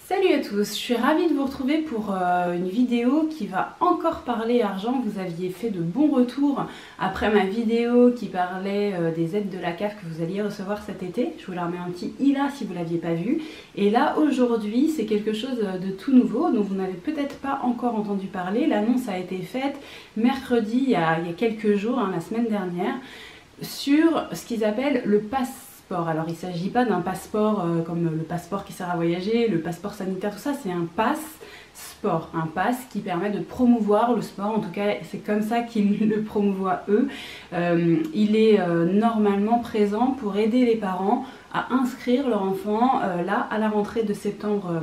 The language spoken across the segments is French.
Salut à tous, je suis ravie de vous retrouver pour une vidéo qui va encore parler argent. Vous aviez fait de bons retours après ma vidéo qui parlait des aides de la CAF que vous alliez recevoir cet été. Je vous la remets un petit i là si vous ne l'aviez pas vu. Et là aujourd'hui c'est quelque chose de tout nouveau dont vous n'avez peut-être pas encore entendu parler. L'annonce a été faite mercredi il y a quelques jours, la semaine dernière, sur ce qu'ils appellent le passeport. Alors il ne s'agit pas d'un passeport comme le passeport qui sert à voyager, le passeport sanitaire, tout ça, c'est un passe-sport, un pass qui permet de promouvoir le sport, en tout cas c'est comme ça qu'ils le promouvoient eux. Il est normalement présent pour aider les parents à inscrire leur enfant là à la rentrée de septembre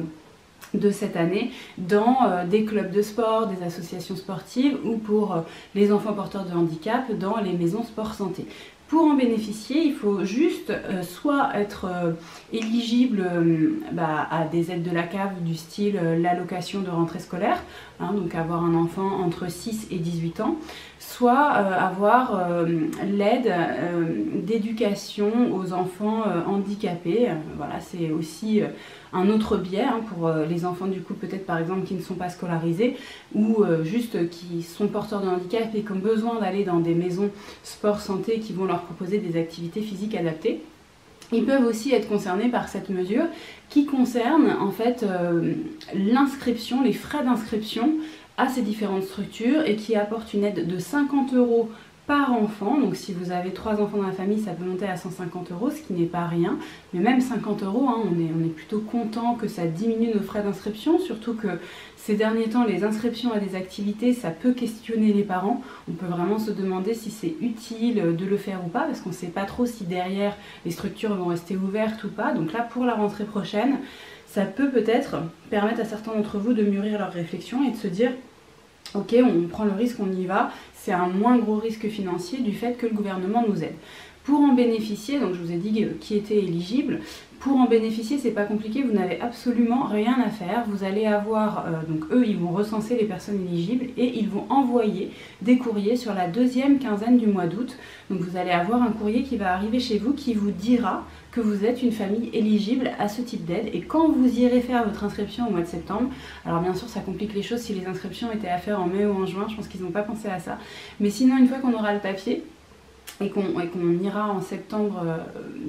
de cette année dans des clubs de sport, des associations sportives ou pour les enfants porteurs de handicap dans les maisons sport santé. Pour en bénéficier, il faut juste soit être éligible à des aides de la CAF du style l'allocation de rentrée scolaire, donc avoir un enfant entre 6 et 18 ans, soit avoir l'aide d'éducation aux enfants handicapés. Voilà, c'est aussi un autre biais pour les enfants du coup peut-être par exemple qui ne sont pas scolarisés ou juste qui sont porteurs de handicap et qui ont besoin d'aller dans des maisons sport santé qui vont leur proposer des activités physiques adaptées. Ils peuvent aussi être concernés par cette mesure qui concerne en fait l'inscription, les frais d'inscription à ces différentes structures et qui apporte une aide de 50 € par enfant. Donc si vous avez 3 enfants dans la famille, ça peut monter à 150 €, ce qui n'est pas rien. Mais même 50 €, on est plutôt content que ça diminue nos frais d'inscription, surtout que ces derniers temps, les inscriptions à des activités, ça peut questionner les parents. On peut vraiment se demander si c'est utile de le faire ou pas, parce qu'on ne sait pas trop si derrière les structures vont rester ouvertes ou pas. Donc là, pour la rentrée prochaine, ça peut peut-être permettre à certains d'entre vous de mûrir leur réflexion et de se dire ok, on prend le risque, on y va, c'est un moins gros risque financier du fait que le gouvernement nous aide. Pour en bénéficier, donc je vous ai dit qui était éligible, pour en bénéficier c'est pas compliqué, vous n'avez absolument rien à faire. Vous allez avoir, donc eux ils vont recenser les personnes éligibles et ils vont envoyer des courriers sur la deuxième quinzaine du mois d'août. Donc vous allez avoir un courrier qui va arriver chez vous qui vous dira que vous êtes une famille éligible à ce type d'aide. Et quand vous irez faire votre inscription au mois de septembre, alors bien sûr ça complique les choses si les inscriptions étaient à faire en mai ou en juin, je pense qu'ils n'ont pas pensé à ça. Mais sinon une fois qu'on aura le papier, et qu'on ira en septembre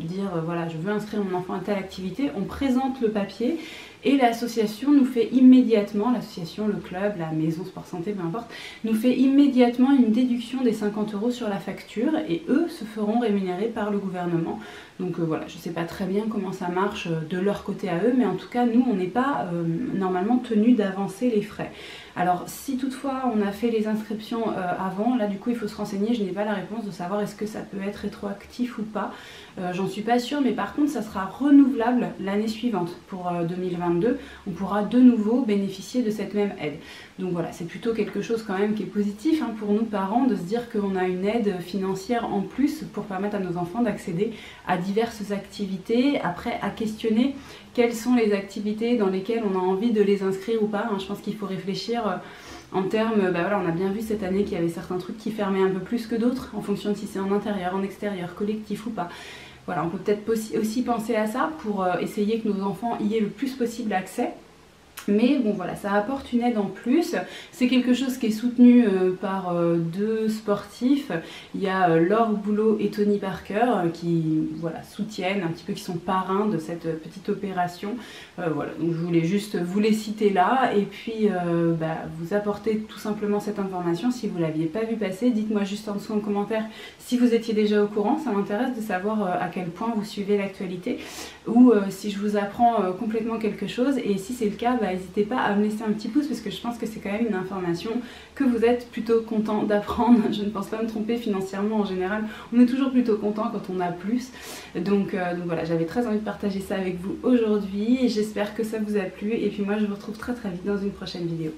dire voilà je veux inscrire mon enfant à telle activité, on présente le papier et l'association nous fait immédiatement, l'association, le club, la maison sport santé, peu importe, nous fait immédiatement une déduction des 50 € sur la facture et eux se feront rémunérer par le gouvernement. Donc voilà, je ne sais pas très bien comment ça marche de leur côté à eux, mais en tout cas nous on n'est pas normalement tenu d'avancer les frais. Alors si toutefois on a fait les inscriptions avant, là du coup il faut se renseigner, je n'ai pas la réponse de savoir est-ce que ça peut être rétroactif ou pas, j'en suis pas sûre, mais par contre ça sera renouvelable l'année suivante pour 2022, on pourra de nouveau bénéficier de cette même aide. Donc voilà, c'est plutôt quelque chose quand même qui est positif pour nous parents de se dire qu'on a une aide financière en plus pour permettre à nos enfants d'accéder à diverses activités, après à questionner quelles sont les activités dans lesquelles on a envie de les inscrire ou pas. Je pense qu'il faut réfléchir en termes, voilà, on a bien vu cette année qu'il y avait certains trucs qui fermaient un peu plus que d'autres en fonction de si c'est en intérieur, en extérieur, collectif ou pas. Voilà, on peut peut-être aussi penser à ça pour essayer que nos enfants y aient le plus possible accès. Mais bon voilà, ça apporte une aide en plus. C'est quelque chose qui est soutenu par deux sportifs. Il y a Laure Boulot et Tony Parker qui voilà, soutiennent un petit peu, qui sont parrains de cette petite opération. Voilà, donc je voulais juste vous les citer là et puis vous apporter tout simplement cette information. Si vous ne l'aviez pas vu passer, dites-moi juste en dessous en commentaire si vous étiez déjà au courant. Ça m'intéresse de savoir à quel point vous suivez l'actualité ou si je vous apprends complètement quelque chose. Et si c'est le cas, n'hésitez pas à me laisser un petit pouce parce que je pense que c'est quand même une information que vous êtes plutôt content d'apprendre. Je ne pense pas me tromper, financièrement en général, on est toujours plutôt content quand on a plus. Donc voilà, j'avais très envie de partager ça avec vous aujourd'hui et j'espère que ça vous a plu. Et puis moi je vous retrouve très vite dans une prochaine vidéo.